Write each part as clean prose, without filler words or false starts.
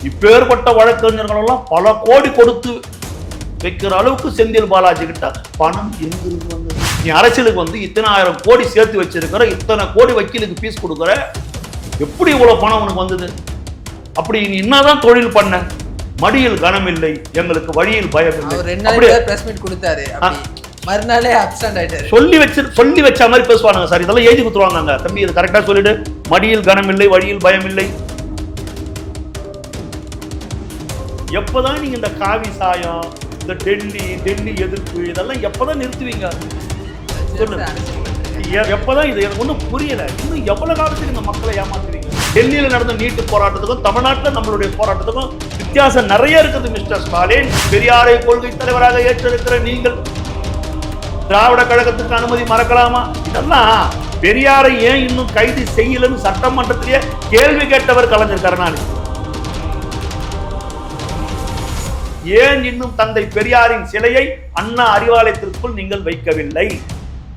இப்பேற்பட்ட வழக்கறிஞர்கள் எல்லாம் பல கோடி கொடுத்து வைக்கிற அளவுக்கு செந்தில் பாலாஜி கிட்ட பணம் எங்கிருந்து வந்தது? நீ அரசியலுக்கு வந்து இத்தனை ஆயிரம் கோடி சேர்த்து வச்சிருக்கிற, இத்தனை கோடி வக்கீலுக்கு ஃபீஸ் கொடுக்குற, எப்படி இவ்வளவு பணம் உனக்கு வந்தது? அப்படி நீ என்னதான் தொழில் பண்ண? மடியில் கனம் இல்லை, எங்களுக்கு வழியில் பயம் இல்லை. மறுநாளே அப்சென்ட் ஆயிட்டாரு. சொல்லி வச்ச மாதிரி பேசுவாங்க சார். இதெல்லாம் எழுதி கொடுத்துருவாங்க. தம்பி இது கரெக்டா சொல்லிடு. மடியில் கனம் இல்லை, வழியில் பயம் இல்லை. எப்பதான் நீங்க இந்த காவி சாயம், இந்த டெல்லி எதிர்ப்பு இதெல்லாம் எப்பதான் நிறுத்துவீங்க? எப்பதான் இது எனக்கு ஒன்றும் புரியல. இன்னும் எவ்வளவு காலத்துக்கு இந்த மக்களை ஏமாத்துவீங்க? டெல்லியில நடந்த நீட்டு போராட்டத்துக்கும் தமிழ்நாட்டில் நம்மளுடைய போராட்டத்துக்கும் வித்தியாசம் நிறைய இருக்குது மிஸ்டர் ஸ்டாலின். பெரியாரை கொள்கை தலைவராக ஏற்றிருக்கிற நீங்கள் திராவிட கழகத்துக்கு அனுமதி மறக்கலாமா? இதெல்லாம் பெரியாரை ஏன் இன்னும் கைது செய்யலன்னு சட்டமன்றத்திலேயே கேள்வி கேட்டவர் கலைஞர் கருணாநிதி. ஏன் இன்னும் தந்தை பெரியாரின் சிலையை அண்ணா அறிவாலயத்திற்குள் நீங்கள் வைக்கவில்லை?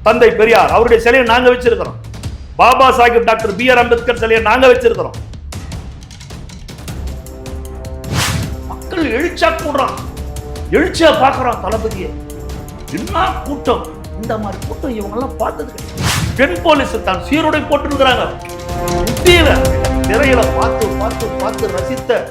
தந்தை பெரியார் அவருடைய சிலையை நாங்க வச்சிருக்கிறோம். Baba Saheb doctor B R Ambedkar சிலையை நாங்க வச்சிருக்கிறோம். மக்கள் எழுச்சா கூடுறான், எழுச்சியா பாக்குறான் தளபதியை. என்ன கூட்டம்! இந்த மாதிரி கூட்டம் இவங்க எல்லாம் பார்த்தது. பெண் போலீஸ் தான் சீருடை போட்டிருக்கிறாங்க. திரையில பார்த்து பார்த்து பார்த்து ரசித்த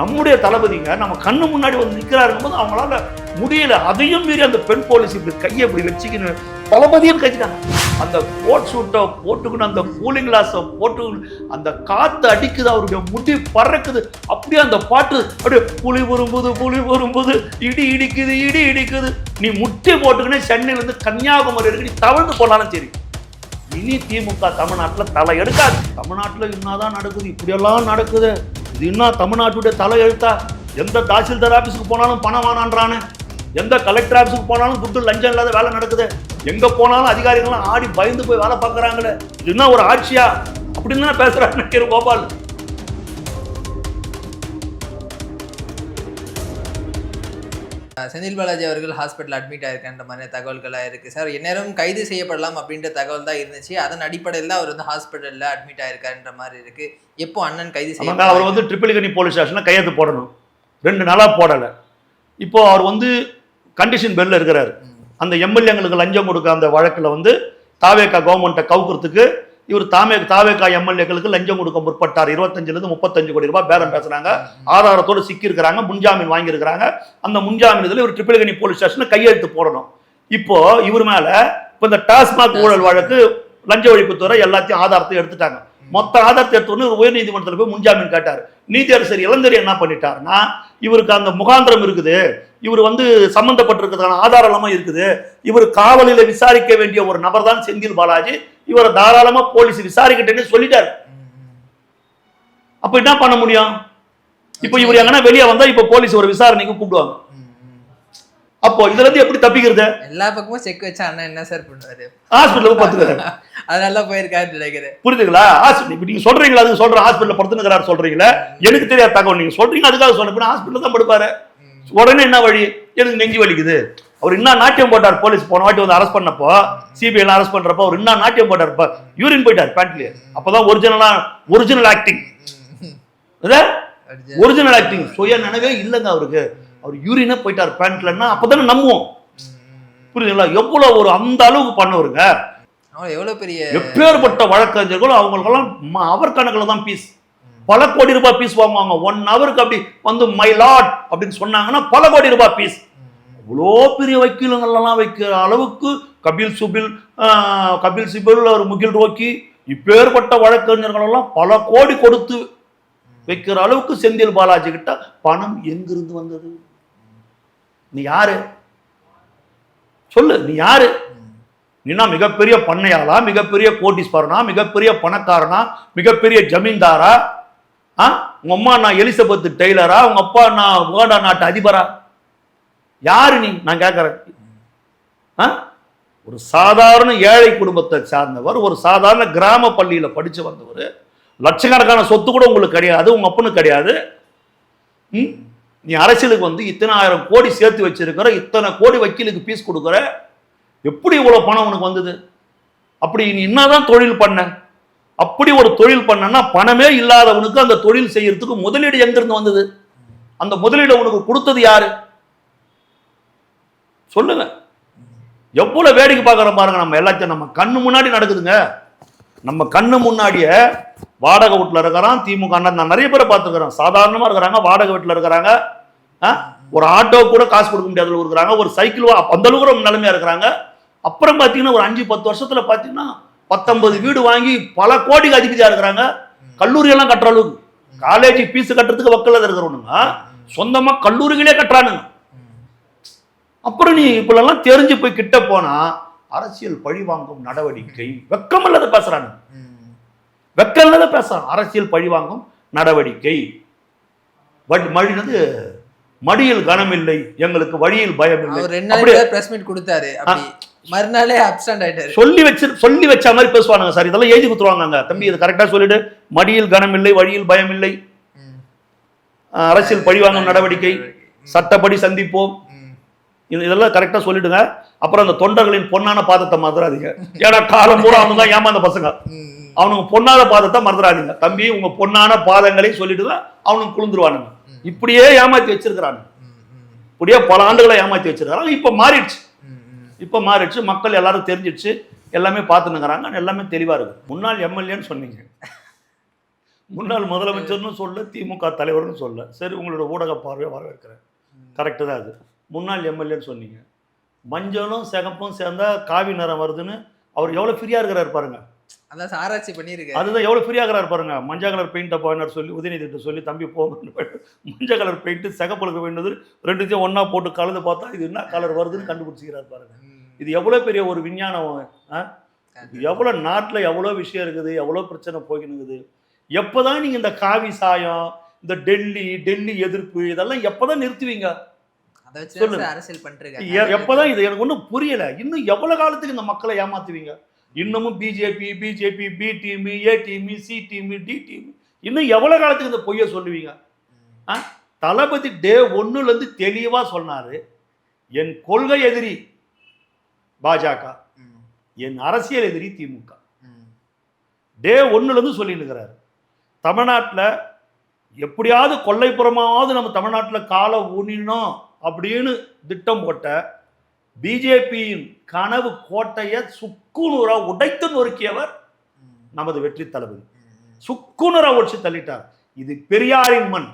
நம்முடைய தளபதிங்க நம்ம கண்ணு முன்னாடி வந்து நிற்கிறாருங்க போது அவங்களால முடியல. அதையும் மீறி அந்த பெண் போலீஸ் இப்படி கையை இப்படி வச்சுக்கணும் தளபதியும் கழிச்சிட்டாங்க. அந்த கோட் சூட்டை போட்டுக்கணும், அந்த கூலிங் கிளாஸை போட்டுக்கணும், அந்த காத்து அடிக்குது, அவருடைய முடி பறக்குது. அப்படியே அந்த பாட்டு அப்படியே புலி வரும்போது இடி இடிக்குது. நீ முட்டி போட்டுக்கினே சென்னையிலேருந்து கன்னியாகுமரி இருக்கு, நீ தவழ்ந்து போனாலும் சரி. இனி திமுக தமிழ்நாட்டில் தலை எடுக்காது. தமிழ்நாட்டில் என்னதான் நடக்குது? இப்படியெல்லாம் நடக்குது. இது இன்னும் தமிழ்நாட்டுடைய தலை எழுத்தா? எந்த தாசில்தார் ஆபீஸுக்கு போனாலும் பணம் வானான்றானே, எந்த கலெக்டர் ஆபீஸுக்கு போனாலும் துட்டு லஞ்சம் இல்லாத வேலை நடக்குது. எங்க போனாலும் அதிகாரிகள்லாம் ஆடி பயந்து போய் வேலை பார்க்கறாங்களே. இது என்ன ஒரு ஆட்சியா? அப்படின்னு தான் பேசுறாங்க கோபால். செந்தில் பாலாஜி அவர்கள் ஹாஸ்பிட்டல் அட்மிட் ஆயிருக்கின்ற மாதிரி தகவல்களாக இருக்குது சார். எந்நேரம் கைது செய்யப்படலாம் அப்படின்ற தகவல் தான் இருந்துச்சு. அதன் அடிப்படையில் தான் அவர் வந்து ஹாஸ்பிட்டலில் அட்மிட் ஆயிருக்காருன்ற மாதிரி இருக்குது. எப்போ அண்ணன் கைது செய்ய அவர் வந்து ட்ரிபிள்கனி போலீஸ் ஸ்டேஷனில் கையெழுத்து போடணும். 2 நாளாக போடலை. இப்போ அவர் வந்து கண்டிஷன் பெல்ல இருக்கிறாரு. அந்த எம்எல்ஏங்களுக்கு லஞ்சம் கொடுக்க அந்த வழக்கில் வந்து தாவேகா கவர்மெண்ட்டை கவுக்கிறதுக்கு இவர் தாவேகா எம்எல்ஏக்களுக்கு லஞ்சம் கொடுக்க முற்பட்டார். 25 35 கோடி ரூபாய் பேரம் பேசுறாங்க. ஆதாரத்தோடு சிக்கி இருக்கிறாங்க, முன்ஜாமீன் வாங்கி இருக்கிறாங்க. அந்த முன்ஜாமீன் இதில் இவர் ட்ரிபிள்கனி போலீஸ் ஸ்டேஷன்ல கையெழுத்து போடணும். இப்போ இவர் மேல இப்போ இந்த டாஸ்மாக் ஊழல் வழக்கு, லஞ்ச ஒழிப்புத்துறை எல்லாத்தையும் ஆதாரத்தை எடுத்துட்டாங்க. மொத்த ஆதாரத்தை எடுத்து ஒரு உயர் நீதிமன்றத்தில் போய் முன்ஜாமீன் கேட்டார். நீதியரசர் இளந்தரி என்ன பண்ணிட்டாருன்னா, இவருக்கு அந்த முகாந்திரம் இருக்குது, இவர் வந்து சம்பந்தப்பட்டிருக்கிறதுக்கான ஆதாரமா இருக்குது, இவர் காவலில் விசாரிக்க வேண்டிய ஒரு நபர் தான் செந்தில் பாலாஜி, இவரை தாராளமா போலீஸ் விசாரிக்கிட்டேன்னு சொல்லிட்டாரு. அப்ப என்ன பண்ண முடியும்? இப்ப இவர் எங்கன்னா வெளியே வந்தா இப்ப போலீஸ் ஒரு விசாரணைக்கு கூப்பிடுவாங்க. அப்போ இதுல இருந்து எப்படி தப்பிக்கிறது? எல்லா பக்கமும் செக் வச்சா அண்ணா என்ன சார் பண்ணுவாரு? ஹாஸ்பிட்டலுக்கு படுத்துக்கிறாரு. அதனால போயிருக்காரு நினைக்கிறேன். புரியுதுங்களா? இப்ப நீங்க சொல்றீங்களா? அதுக்கு சொல்ற ஹாஸ்பிட்டல் படுத்துக்கிறாரு சொல்றீங்களா? எனக்கு தெரியாத தகவல் நீங்க சொல்றீங்க, அதுக்காக சொன்ன ஹாஸ்பிட்டல் தான் படுப்பாரு. உடனே என்ன வழி? எனக்கு நெஞ்சு வலிக்குது. அவர் என்ன நாட்டியம் போட்டார்? போலீஸ் போன வாட்டி வந்து அரெஸ்ட் பண்ணப்போ, சிபிஐ அரெஸ்ட் பண்றப்போ அவர் என்ன நாட்டியம் போட்டார்? யூரின் போயிட்டார் பேண்ட்லயே. அப்பதான் ஒரிஜினல் ஆக்டிங். Original acting. சுய நினைவே இல்லைங்க அவருக்கு. அவர் யூரினே போயிட்டார் பேண்ட்லன்னா அப்பதானே நம்புவோம். புரியுதுங்களா? எவ்வளவு ஒரு அந்த அளவுக்கு பண்ணவருங்க. எவ்வளவு பெரிய எப்பேற்பட்ட வழக்கறிஞர்கள் அவங்களுக்கெல்லாம் அவர் கணக்குல தான் பீஸ். பல கோடி ரூபாய் பீஸ் வாங்குவாங்க. 1 ஹவருக்கு அப்படி வந்து மை லார்ட் அப்படின்னு சொன்னாங்கன்னா பல கோடி ரூபாய் பீஸ். அவ்வளோ பெரிய வக்கீலங்கள்லாம் வைக்கிற அளவுக்கு கபில் சிபில் ஒரு முகில் ரோக்கி, இப்பேற்பட்ட வழக்கறிஞர்கள் எல்லாம் பல கோடி கொடுத்து வைக்கிற அளவுக்கு செந்தில் பாலாஜி கிட்ட பணம் எங்கிருந்து வந்தது? நீ யாரு சொல்லு? நீ யாரு? நீனா மிகப்பெரிய பண்ணையாளா, மிகப்பெரிய கோட்டீஸ்வரனா, மிகப்பெரிய பணக்காரனா, மிகப்பெரிய ஜமீன்தாரா? உங்க அம்மா நான் எலிசபெத் டெய்லரா? உங்க அப்பா நான் உகாண்டா நாட்டு அதிபரா? யாரு நீ? நான் கேட்கிறேன். ஒரு சாதாரண ஏழை குடும்பத்தை சார்ந்தவர், ஒரு சாதாரண கிராம பள்ளியில படிச்சு வந்தவர். லட்சக்கணக்கான சொத்து கூட உங்களுக்கு கிடையாது, உங்க அப்பனுக்கு கிடையாது. நீ அரசியலுக்கு வந்து இத்தனை ஆயிரம் கோடி சேர்த்து வச்சிருக்கிற, இத்தனை கோடி வக்கீலுக்கு ஃபீஸ் கொடுக்குற, எப்படி இவ்வளவு பணம் உனக்கு வந்தது? அப்படி நீ என்னதான் தொழில் பண்ண? அப்படி ஒரு தொழில் பண்ணனா பணமே இல்லாதவனுக்கு அந்த தொழில் செய்யறதுக்கு முதலீடு எங்கிருந்து வந்தது? அந்த முதலீடு உனக்கு கொடுத்தது யாரு சொல்லுங்க. எவ்வளவு வேடிக்கை பார்க்கறோம் பாருங்க. நம்ம எல்லாத்தையும் நம்ம கண்ணு முன்னாடி நடக்குதுங்க. நம்ம கண்ணு முன்னாடியே வாடகை வீட்டுல இருக்கிறான் திமுக அண்ணன். நான் நிறைய பேரை பார்த்துக்கிறேன். சாதாரணமா இருக்கிறாங்க, வாடகை வீட்டுல இருக்கிறாங்க. ஒரு ஆட்டோ கூட காசு கொடுக்க முடியாத இருக்கிறாங்க. ஒரு சைக்கிள் அந்த அளவுக்கு நிலைமையா இருக்கிறாங்க. அப்புறம் பாத்தீங்கன்னா ஒரு 5-10 வருஷத்துல பாத்தீங்கன்னா 19 வீடு வாங்கி பல கோடிக்கு அதிபதியா இருக்கிறாங்க. கல்லூரி எல்லாம் கட்டுற அளவுக்கு, காலேஜ் பீஸ் கட்டுறதுக்கு வக்கல இருக்கிறவனுங்க சொந்தமா கல்லூரிகளே கட்டுறானுங்க. அப்புறம் நீ இப்பெல்லாம் தெரிஞ்சு போய் கிட்ட போனா அரசியல் பழிவாங்கும் நடவடிக்கை, வெக்கம் இல்லாத பேசுறாங்க. வெக்கம் இல்லாத பேசுறான். அரசியல் பழிவாங்கும் நடவடிக்கை. மழினது மடியில் கனம் இல்லை, எங்களுக்கு வழியில் பயம் இல்லை. பிரஸ் மீட் கொடுத்தாரு, மறுநாளே அப்சென்ட் ஆயிட்டாரு. சொல்லி வச்ச மாதிரி பேசுவானுங்க சார். இதெல்லாம் எழுதி கொடுத்துருவாங்க. தம்பி இது கரெக்டா சொல்லிடு, மடியில் கனம் இல்லை, வழியில் பயம் இல்லை, அரசியல் பழிவாங்கும் நடவடிக்கை, சட்டப்படி சந்திப்போம், இதெல்லாம் கரெக்டா சொல்லிடுங்க. அப்புறம் அந்த தொண்டர்களின் பொன்னான பாதத்தை மறந்துடாதீங்க. ஏன்னா காலம் பூரா அவனுங்க தான் ஏமாந்த பசங்க. அவனுங்க பொன்னான பாதத்தை மறந்துடாதீங்க. தம்பி உங்க பொன்னான பாதங்களை சொல்லிட்டுதான் அவனுக்கு குளிந்துருவானுங்க. இப்படியே ஏமாத்தி வச்சிருக்கிறாங்க. இப்படியே பல ஆண்டுகளை ஏமாத்தி வச்சிருக்காங்க. இப்ப மாறிடுச்சு. மக்கள் எல்லாரும் தெரிஞ்சிடுச்சு, எல்லாமே பார்த்துனுங்கிறாங்க, எல்லாமே தெளிவா இருக்கு. முன்னாள் எம்எல்ஏன்னு சொன்னீங்க, முன்னாள் முதலமைச்சர்னு சொல்ல, திமுக தலைவர்னு சொல்ல. சரி, உங்களோட ஊடக பார்வையை வரவேற்கிறேன், கரெக்டு தான். அது முன்னாள் எம்எல்ஏன்னு சொன்னீங்க. மஞ்சளும் சிகப்பும் சேர்ந்தா காவி நிறம் வருதுன்னு அவர் எவ்வளவு ஃப்ரீயா இருக்கிறாரு பாருங்க. அதான் ஆராய்ச்சி பண்ணிருக்கு. அதுதான் எவ்வளவு ஃப்ரீயா இருக்கிறாரு பாருங்க. மஞ்சள் கலர் பெயிண்ட போயினர் சொல்லி உதயநிதிட்ட சொல்லி, தம்பி போங்க மஞ்சள் கலர் பெயிண்ட் சிகப்பலுக்கு வேண்டியது ரெண்டுத்தையும் ஒன்னா போட்டு கலந்து பார்த்தா இது என்ன கலர் வருதுன்னு கண்டுபிடிச்சிக்கிறார் பாருங்க. இது எவ்வளவு பெரிய ஒரு விஞ்ஞானம். எவ்வளவு நாட்டுல எவ்வளவு விஷயம் இருக்குது, எவ்வளவு பிரச்சனை போய்கினுக்குது. எப்பதான் நீங்க இந்த காவி சாயம், இந்த டெல்லி எதிர்ப்பு இதெல்லாம் எப்பதான் நிறுத்துவீங்க? அரசியல் பண்றீங்க எப்பதான்? இது எனக்கு ஒன்றும் புரியல. இன்னும் எவ்வளவு காலத்துக்கு இந்த மக்களை ஏமாத்துவீங்க? இன்னமும் BJP B team, A team, C team, D team, இன்னும் எவ்வளவு காலத்துக்கு இந்த பொய்ய சொல்லுவீங்க? தளபதி டே 1ல இருந்து தெளிவா சொன்னாரு, என் கொள்கை எதிரி பாஜக, என் அரசியல் எதிரி திமுக. டே 1ல இருந்து சொல்லி இருக்கிறாரு. தமிழ்நாட்டில் எப்படியாவது கொல்லைப்புறமாவது நம்ம தமிழ்நாட்டில் காலை ஊனினோம் அப்படின்னு திட்டம் போட்ட பிஜேபியின் கனவு கோட்டையை சுக்குநூறா உடைத்து நொறுக்கியவர் நமது வெற்றி தளபதி. சுக்குநூறா ஒடிச்சு தள்ளிட்டார். இது பெரியாரின் மண்,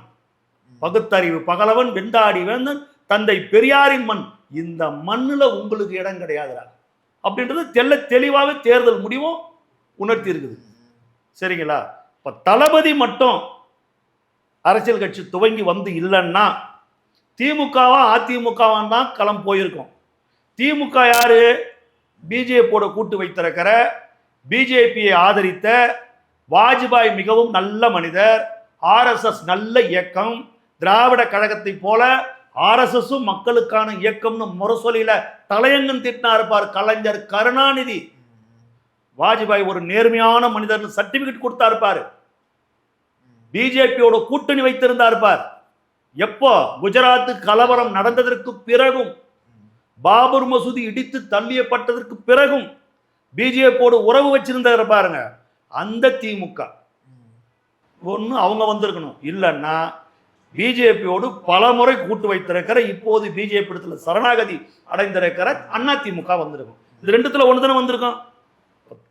பகுத்தறிவு பகலவன் வெண்டாடி வேந்தன் தந்தை பெரியாரின் மண், இந்த மண்ணுல உங்களுக்கு இடம் கிடையாதுடா அப்படின்றது தெளிவாகவே தேர்தல் முடிவும் உணர்த்தி இருக்குது. சரிங்களா? இப்ப தளபதி மட்டும் அரசியல் கட்சி துவங்கி வந்து இல்லைன்னா திமுகவா அதிமுகவான் தான் களம் போயிருக்கும். திமுக யாரு? பிஜேபியோட கூட்டு வைத்திருக்கிற, பிஜேபியை ஆதரித்த, வாஜ்பாய் மிகவும் நல்ல மனிதர், ஆர்எஸ்எஸ் நல்ல இயக்கம், திராவிட கழகத்தை போல ஆர்எஸ்எஸும் மக்களுக்கான இயக்கம்னு முரசொலியில தலையங்கம் திட்டினா இருப்பார் கலைஞர் கருணாநிதி. வாஜ்பாய் ஒரு நேர்மையான மனிதர்னு சர்டிபிகேட் கொடுத்தா இருப்பாரு. பிஜேபியோட கூட்டணி வைத்திருந்தா இருப்பார். எப்போ? குஜராத் கலவரம் நடந்ததற்கு பிறகும், பாபர் மசூதி இடித்து தள்ளியப்பட்டதற்கு பிறகும் பிஜேபியோடு உறவு வச்சிருந்தாரு பாருங்க. அந்த திமுக ஒன்று அவங்க வந்திருக்கணும். இல்லைன்னா பிஜேபியோடு பல முறை கூட்டு வைத்திருக்கிற, இப்போது பிஜேபி இடத்துல சரணாகதி அடைந்திருக்கிற அண்ணா திமுக வந்திருக்கும். இது ரெண்டுத்துல ஒன்று தானே வந்திருக்கும்.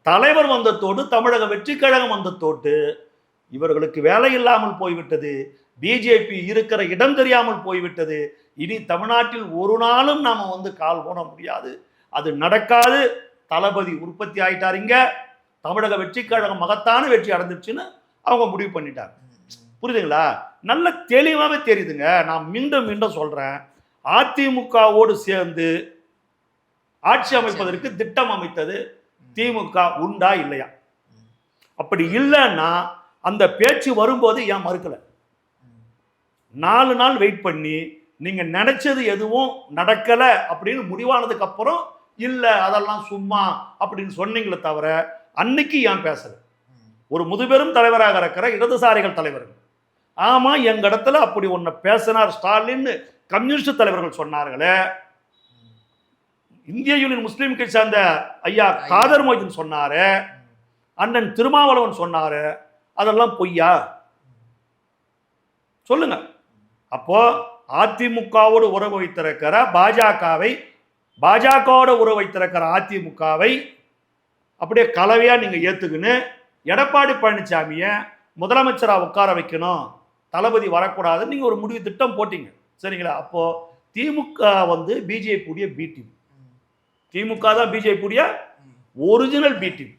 தலைவர் வந்ததோடு தமிழக வெற்றி கழகம் வந்ததோடு இவர்களுக்கு வேலை இல்லாமல் போய்விட்டது. பிஜேபி இருக்கிற இடம் தெரியாமல் போய்விட்டது. இனி தமிழ்நாட்டில் ஒரு நாளும் நாம கால் போட முடியாது, அது நடக்காது. தளபதி உற்பத்தி ஆயிட்டாருங்க. தமிழக வெற்றி கழகம் மகத்தான வெற்றி அடைஞ்சிருச்சுன்னு அவங்க முடிவு பண்ணிட்டாங்க. புரியுதுங்களா? நல்ல தெளிவாகவே தெரியுதுங்க. நான் மீண்டும் சொல்றேன், அதிமுகவோடு சேர்ந்து ஆட்சி அமைப்பதற்கு திட்டம் அமைத்தது திமுக உண்டா இல்லையா? அப்படி இல்லைன்னா அந்த பேச்சு வரும்போது ஏன் மறுக்கல? 4 நாள் வெயிட் பண்ணி நீங்க நினைச்சது எதுவும் நடக்கல அப்படின்னு முடிவானதுக்கு அப்புறம் இல்ல அதெல்லாம் சும்மா அப்படின்னு சொன்னீங்களே தவிர அன்னைக்கு ஏன் பேசல? ஒரு முதுபெரும் தலைவராக இருக்கிற இடதுசாரிகள் தலைவர்கள், ஆமா எங்க இடத்துல அப்படி ஒன்ன பேசினார் ஸ்டாலின் கம்யூனிஸ்ட் தலைவர்கள் சொன்னார்களே, இந்திய யூனியன் முஸ்லீம் கட்சி சார்ந்த ஐயா காதர் மொய்தீன் சொன்னாரு, அண்ணன் திருமாவளவன் சொன்னாரு, அதெல்லாம் பொய்யா? சொல்லுங்க. அப்போ அதிமுகவோடு உறவு வைத்திருக்கிற பாஜகவோட உறவு வைத்திருக்கிற அதிமுகவை அப்படியே கலவையா நீங்க ஏத்துக்குன்னு எடப்பாடி பழனிசாமிய முதலமைச்சரா உட்கார வைக்கணும், தளபதி வரக்கூடாதுன்னு நீங்க ஒரு முடிவு திட்டம் போட்டீங்க, சரிங்களா? அப்போ திமுக வந்து பிஜேபியுடைய பி டீம். திமுக தான் பிஜேபியுடைய ஒரிஜினல் பி டீம்.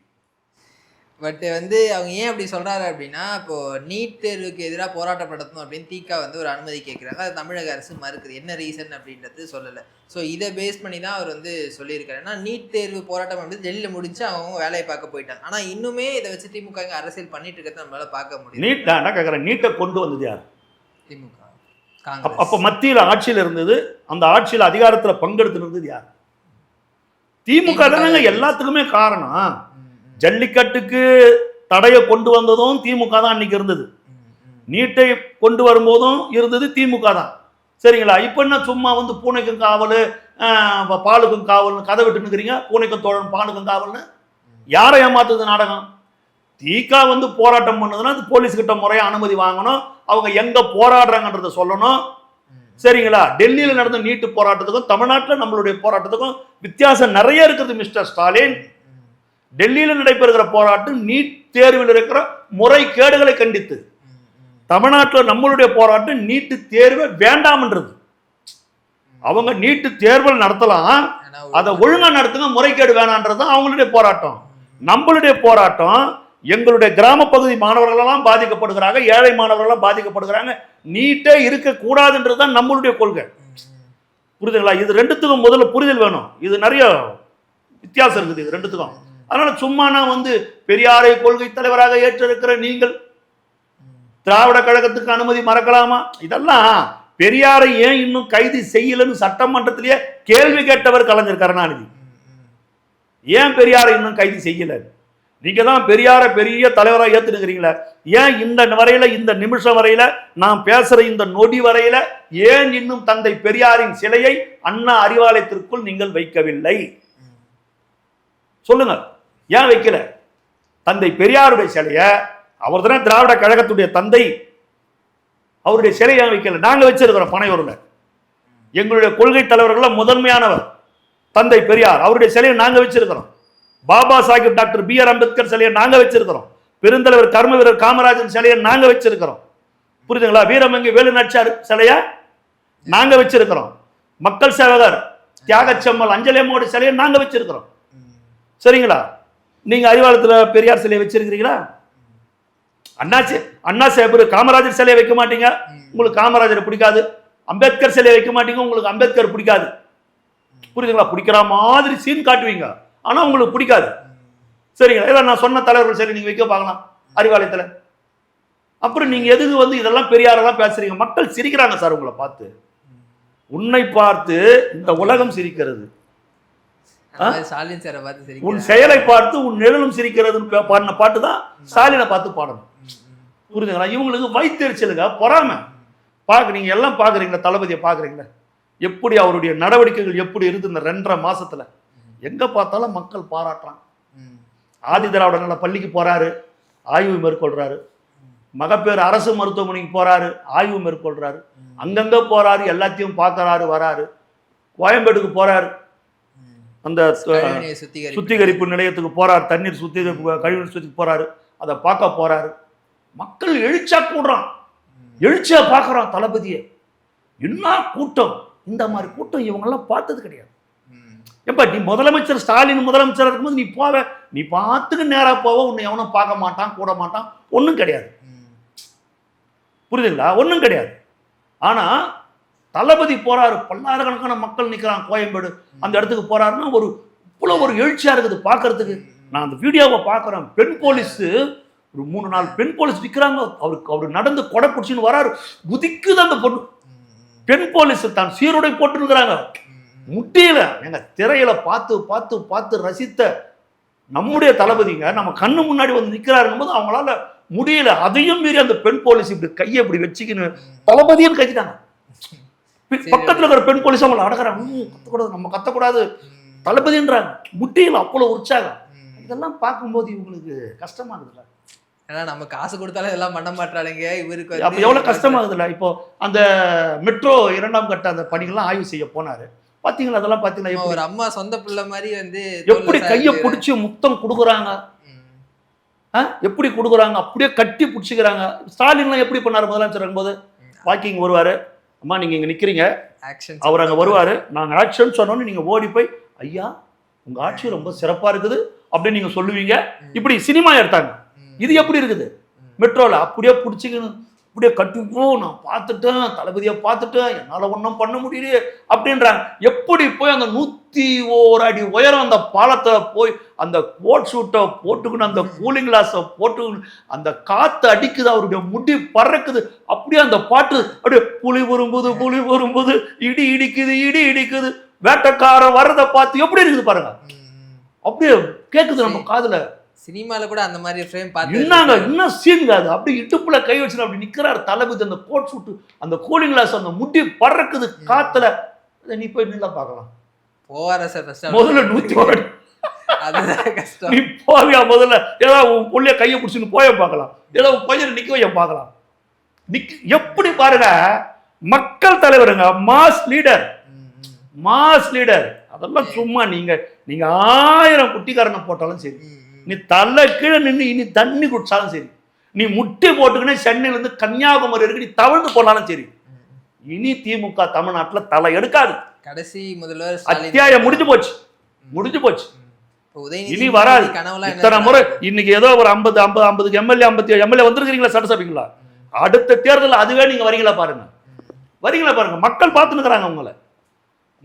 பட் வந்து அவங்க ஏன் அப்படி சொல்றாரு அப்படின்னா, இப்போ நீட் தேர்வுக்கு எதிராக போராட்டம் நடத்தணும் அப்படின்னு திக வந்து ஒரு அனுமதி கேட்குறாங்க. அது தமிழக அரசு மறுக்குது. என்ன ரீசன் அப்படின்றது சொல்லலை. ஸோ இதை பேஸ் பண்ணி தான் அவர் வந்து சொல்லியிருக்காரு. ஏன்னா நீட் தேர்வு போராட்டம் வந்து டெல்லியில் முடிச்சு அவங்க வேலையை பார்க்க போயிட்டாங்க. ஆனால் இன்னுமே இதை வச்சு திமுக அரசியல் பண்ணிட்டு இருக்கிறத நம்மளால பார்க்க முடியும். நீட் தான் கேட்குறேன். நீட்டை கொண்டு வந்தது யார்? திமுக. அப்போ மத்தியில் ஆட்சியில் இருந்தது, அந்த ஆட்சியில் அதிகாரத்தில் பங்கெடுத்து இருந்தது யார்? திமுக தானங்க எல்லாத்துக்குமே காரணம். ஜல்லிக்கட்டுக்கு தடையை கொண்டு வந்ததும் திமுக தான் அன்னைக்கு இருந்தது. நீட்டை கொண்டு வரும்போதும் இருந்தது திமுக தான், சரிங்களா? இப்போ என்ன சும்மா வந்து பூனைக்கும் காவல் பாலுக்கும் காவல்னு கதை விட்டு நிற்கிறீங்க? பூனைக்கும் தோழன் பாலுக்கும் காவல்னு யாரை ஏமாத்துது நாடகம்? திக வந்து போராட்டம் பண்ணுதுன்னா அது போலீஸ் கிட்ட முறையாக அனுமதி வாங்கணும், அவங்க எங்க போராடுறாங்கன்றத சொல்லணும், சரிங்களா? டெல்லியில் நடந்த நீட்டு போராட்டத்துக்கும் தமிழ்நாட்டில் நம்மளுடைய போராட்டத்துக்கும் வித்தியாசம் நிறைய இருக்குது மிஸ்டர் ஸ்டாலின். டெல்லியில் நடைபெறுகிற போராட்டம் நீட் தேர்வில் இருக்கிற முறைகேடுகளை கண்டித்து, தமிழ்நாட்டில் நம்மளுடைய போராட்டம் நீட்டு தேர்வை வேண்டாம்ன்றது. அவங்க நீட்டு தேர்வில் நடத்தலாம், அதை ஒழுங்கா நடத்துங்க, முறைகேடு வேணான்றது அவங்களுடைய போராட்டம். நம்மளுடைய போராட்டம் எங்களுடைய கிராம பகுதி மாணவர்கள் எல்லாம் பாதிக்கப்படுகிறாங்க, ஏழை மாணவர்கள் எல்லாம் பாதிக்கப்படுகிறாங்க, நீட்டே இருக்கக்கூடாதுன்றதுதான் நம்மளுடைய கொள்கை. புரியுதுங்களா? இது ரெண்டுத்துக்கும் முதல்ல புரிதல் வேணும். இது நிறைய வித்தியாசம் இருக்குது இது ரெண்டுத்துக்கும். அதனால சும்மா நான் வந்து பெரியாரை கொள்கை தலைவராக ஏற்றிருக்கிற நீங்கள் திராவிட கழகத்துக்கு அனுமதி மறக்கலாமா? இதெல்லாம் பெரியாரை ஏன் இன்னும் கைது செய்யலன்னு சட்டமன்றத்திலேயே கேள்வி கேட்டவர் கலைஞர் கருணாநிதி. ஏன் பெரியாரை இன்னும் கைது செய்யல? நீங்க தான் பெரியாரை பெரிய தலைவராக ஏத்துனுக்கிறீங்களா? ஏன் இந்த வரையில, இந்த நிமிஷம் வரையில, நான் பேசுற இந்த நொடி வரையில ஏன் இன்னும் தந்தை பெரியாரின் சிலையை அண்ணா அறிவாலயத்திற்குள் நீங்கள் வைக்கவில்லை? சொல்லுங்க, ஏன் வைக்கல? தந்தை பெரியாருடைய சிலைய, அவர் தானே திராவிட கழகத்துடைய தந்தை, அவருடைய சிலை ஏன் வைக்கல? நாங்க வச்சிருக்கிறோம் பனையூர்ல. எங்களுடைய கொள்கை தலைவர்கள் முதன்மையானவர் தந்தை பெரியார், அவருடைய சிலையை நாங்க வச்சிருக்கிறோம். Baba Saheb doctor B R Ambedkar சிலையை நாங்க வச்சிருக்கிறோம். பெருந்தலைவர் கர்ம வீரர் காமராஜன் சிலையை நாங்க வச்சிருக்கிறோம். புரியுதுங்களா? வீரமங்கை வேலுநாச்சியார் சிலையை நாங்க வச்சிருக்கிறோம். மக்கள் சேவகர் தியாகச்சம்மல் அஞ்சலியம்மோட சிலையை நாங்க வச்சிருக்கிறோம், சரிங்களா? நீங்க அறிவாலயத்தில் பெரியார் சிலையை வச்சிருக்கிறீங்களா? அண்ணா சாஹிப் காமராஜர் சிலையை வைக்க மாட்டீங்க, உங்களுக்கு காமராஜரை பிடிக்காது. அம்பேத்கர் சிலையை வைக்க மாட்டீங்க, உங்களுக்கு அம்பேத்கர் பிடிக்காது. புரியுதுங்களா? பிடிக்கிற மாதிரி சீன் காட்டுவீங்க, ஆனா உங்களுக்கு பிடிக்காது, சரிங்களா? இதை நான் சொன்ன தலைவர்கள் சிலை நீங்க வைக்க பார்க்கலாம் அறிவாலயத்தில். அப்புறம் நீங்க எதுக்கு வந்து இதெல்லாம் பெரியாரெல்லாம் பேசுறீங்க? மக்கள் சிரிக்கிறாங்க சார் உங்களை பார்த்து. உன்னை பார்த்து இந்த உலகம் சிரிக்கிறது, உன் செயலை பார்த்து உன் நிழலும் சிரிக்கிறதுன்னு பாடின பாட்டு தான் ஸ்டாலினை பார்த்து பாடணும். புரியுதுங்களா? இவங்களுக்கு வைத்தெரிச்சலுங்க, பொறாம. நீங்க எல்லாம் பாக்குறீங்களா? தளபதியை பாக்குறீங்களா? எப்படி அவருடைய நடவடிக்கைகள் எப்படி இருந்து இந்த 2.5 மாசத்துல எங்க பார்த்தாலும் மக்கள் பாராட்டுறாங்க. ஆதி திராவிட நல பள்ளிக்கு போறாரு, ஆய்வு மேற்கொள்றாரு. மகப்பேறு அரசு மருத்துவமனைக்கு போறாரு, ஆய்வு மேற்கொள்றாரு. அங்கங்க போறாரு, எல்லாத்தையும் பார்க்கறாரு, வராரு. கோயம்பேடுக்கு போறாரு, அந்த சுத்திகரிப்பு நிலையத்துக்கு போறாரு, தண்ணீர் சுத்திகரிப்பு கழிவு சுத்திக்கு போறாரு, அதை பார்க்க போறாரு. மக்கள் எழுச்சா கூடுறான், எழுச்சியா பார்க்கறான் தளபதியை. என்ன கூட்டம்! இந்த மாதிரி கூட்டம் இவங்கெல்லாம் பார்த்தது கிடையாது. எப்ப நீ முதலமைச்சர் ஸ்டாலின் முதலமைச்சர் இருக்கும்போது நீ போவ, நீ பார்த்துக்கு நேரா போவ, உன்னை எவனும் பார்க்க மாட்டான், கூட மாட்டான், ஒன்றும் கிடையாது. புரியுதுங்களா? ஒன்றும் கிடையாது. ஆனா தளபதி போறாரு, பல்லாயிரக்கணக்கான மக்கள் நிற்கிறான் கோயம்பேடு, அந்த இடத்துக்கு போறாருன்னா ஒரு எழுச்சியா இருக்குது பார்க்கறதுக்கு. நான் அந்த வீடியோவை பார்க்குறேன். பெண் போலீஸ் ஒரு 3-4 பெண் போலீஸ் நிற்கிறாங்க. அவரு நடந்து கொடை பிடிச்சின்னு வராரு, குதிக்குது அந்த பொண்ணு. பெண் போலீஸ் தான் சீருடை போட்டுருக்கிறாங்க. முட்டியில எங்க திரையில பார்த்து பார்த்து பார்த்து ரசித்த நம்முடைய தளபதிங்க நம்ம கண்ணு முன்னாடி வந்து நிற்கிறாருங்கும் போது அவங்களால முடியல. அதையும் மீறி அந்த பெண் போலீஸ் இப்படி கையை இப்படி வச்சுக்கின்னு தளபதியும் கட்டிட்டாங்க. பக்கத்துல இருக்கிற பெண் போலீஸ் அவங்களை அடக்கிறாங்க. கத்தக்கூடாது, நம்ம கத்தக்கூடாது தளபதின்றாங்க. முட்டியில் அவ்வளவு உற்சாகம். இதெல்லாம் பார்க்கும்போது இவங்களுக்கு கஷ்டமாகுதுல்ல. ஏன்னா நம்ம காசு கொடுத்தாலும் இதெல்லாம் பண்ண மாட்டானுங்க இவருக்கு அப்போ எவ்வளோ கஷ்டமாகுதுல்ல. இப்போ அந்த மெட்ரோ 2ஆம் கட்ட அந்த பணிகள்லாம் ஆய்வு செய்ய போனாரு. பார்த்தீங்களா அதெல்லாம் பார்த்தீங்களா? ஒரு அம்மா சொந்த பிள்ளை மாதிரி வந்து எப்படி கையை பிடிச்சி முத்தம் கொடுக்குறாங்க, எப்படி கொடுக்குறாங்க, அப்படியே கட்டி பிடிச்சிக்கிறாங்க. ஸ்டாலின்லாம் எப்படி பண்ணார் முதலமைச்சர் இருக்கும்போது? வாக்கிங் வருவார், அம்மா நீங்கள் இங்கே நிற்கிறீங்க, அவர் அங்கே வருவார், நாங்கள் ஆக்ஷன் சொன்னோன்னு நீங்கள் ஓடி போய் ஐயா உங்கள் ஆட்சி ரொம்ப சிறப்பாக இருக்குது அப்படின்னு நீங்கள் சொல்லுவீங்க. இப்படி சினிமா எடுத்தாங்க. இது எப்படி இருக்குது மெட்ரோவில்? அப்படியே பிடிச்சிக்கணும், அப்படியே கட்டிப்போ நான் பார்த்துட்டேன், தளபதியை பார்த்துட்டேன், என்னால் ஒன்றும் பண்ண முடியலையே அப்படின்றாங்க. எப்படி போய் அந்த 101 அடி உயரம் அந்த பாலத்தை போய் அந்த கோட் ஷூட்டை போட்டுக்கணும், அந்த கூலிங் கிளாஸை போட்டுக்கணும், அந்த காற்று அடிக்குது, அவருடைய முடி பறக்குது, அப்படியே அந்த பாட்டு அப்படியே புலி வரும்போது இடி இடிக்குது இடி இடிக்குது, வேட்டக்காரன் வர்றதை பார்த்து எப்படி இருக்குது பாருங்க, அப்படியே கேட்குது நம்ம காதுல. சினிமால கூட அந்த மாதிரி ஃப்ரேம் பார்த்து இன்னும் சீன் அது. அப்படி இடுப்புல கை வச்சு அப்படி நிக்கிறார் தளபதி, அந்த கோட் சூட்டு, அந்த கூலிங் கிளாஸ், அந்த முடி பறக்குது காத்துல. நீ போய் நில்ல பார்க்கலாம். போவார சார் முதல்ல 101 அதுதான் கஷ்டம். நீ போவியா முதல்ல? ஏதாவது உன் புள்ளைய கையை பிடிச்சின்னு போய பார்க்கலாம், ஏதாவது பையனை நிக்க வைய பார்க்கலாம். எப்படி பாருங்க, மக்கள் தலைவருங்க, மாஸ் லீடர். அதெல்லாம் சும்மா நீங்க 1000 குட்டிக்காரனை போட்டாலும் சரி, நீ தலை கீழே நின்று இனி தண்ணி குடிச்சாலும் சரி, நீ முட்டி போட்டுக்கினே சென்னையில இருந்து கன்னியாகுமரி இருக்கு நீ தவழ்ந்து போனாலும் சரி, இனி திமுக தமிழ்நாட்டில் தலை எடுக்காது. கடைசி முதல்வர் அத்தியாயம் முடிஞ்சு போச்சு. இனி வராது. இத்தனை முறை இன்னைக்கு ஏதோ ஒரு 50 எம்எல்ஏ 57 எம்எல்ஏ வந்திருக்கிறீங்களா சட்டசபைக்குள்ள? அடுத்த தேர்தல் அதுவே நீங்க வரீங்களா பாருங்க. மக்கள் பார்த்துன்னுக்குறாங்க உங்களை.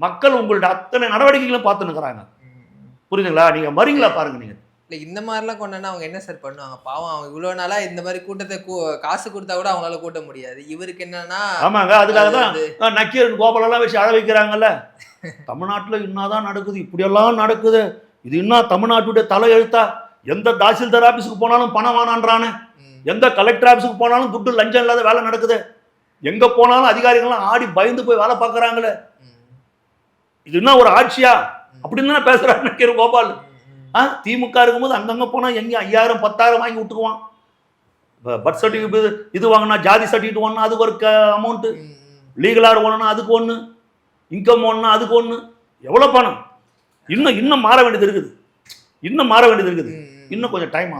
மக்கள் உங்களுடைய அத்தனை நடவடிக்கைகளும் பார்த்துன்னுக்குறாங்க. புரியுதுங்களா? நீங்க வரீங்களா பாருங்க. நீங்க இல்லை இந்த மாதிரிலாம் கொண்டா அவங்க என்ன சார் பண்ணுவாங்க? பாவம், அவங்க இவ்வளோ நாளா இந்த மாதிரி கூட்டத்தை காசு கொடுத்தா கூட அவங்களால கூட்ட முடியாது. இவருக்கு என்னன்னா, ஆமாங்க, அதுக்காக தான் நக்கீரன் கோபாலெல்லாம் வச்சு அழ வைக்கிறாங்கல்ல. தமிழ்நாட்டில் இன்னாதான் நடக்குது, இப்படியெல்லாம் நடக்குது, இது இன்னும் தமிழ்நாட்டுடைய தலை எழுத்தா? எந்த தாசில்தார் ஆபீஸுக்கு போனாலும் பணம் வானான்றானே, எந்த கலெக்டர் ஆபீஸுக்கு போனாலும் துட்டு லஞ்சம் இல்லாத வேலை நடக்குது, எங்க போனாலும் அதிகாரிகள்லாம் ஆடி பயந்து போய் வேலை பார்க்குறாங்களே, இது என்ன ஒரு ஆட்சியா அப்படின்னு தானே பேசுறாரு நக்கீரன் கோபால். திமுக இருக்கும்போது அங்கங்க போனா எங்க 5000 10,000 வாங்கி விட்டுக்குவான். பர்த் சர்டிஃபிகேட் இது வாங்கினா, ஜாதி சர்டிஃபிகேட் ஒன்று அதுக்கு ஒரு அமௌண்ட்டு, லீகலார் ஒன்றுனா அதுக்கு ஒன்று, இன்கம் ஒன்றுனா அதுக்கு ஒன்று, எவ்வளோ பணம். இன்னும் மாற வேண்டியது இருக்குது, இன்னும் கொஞ்சம் டைம் ஆகும்.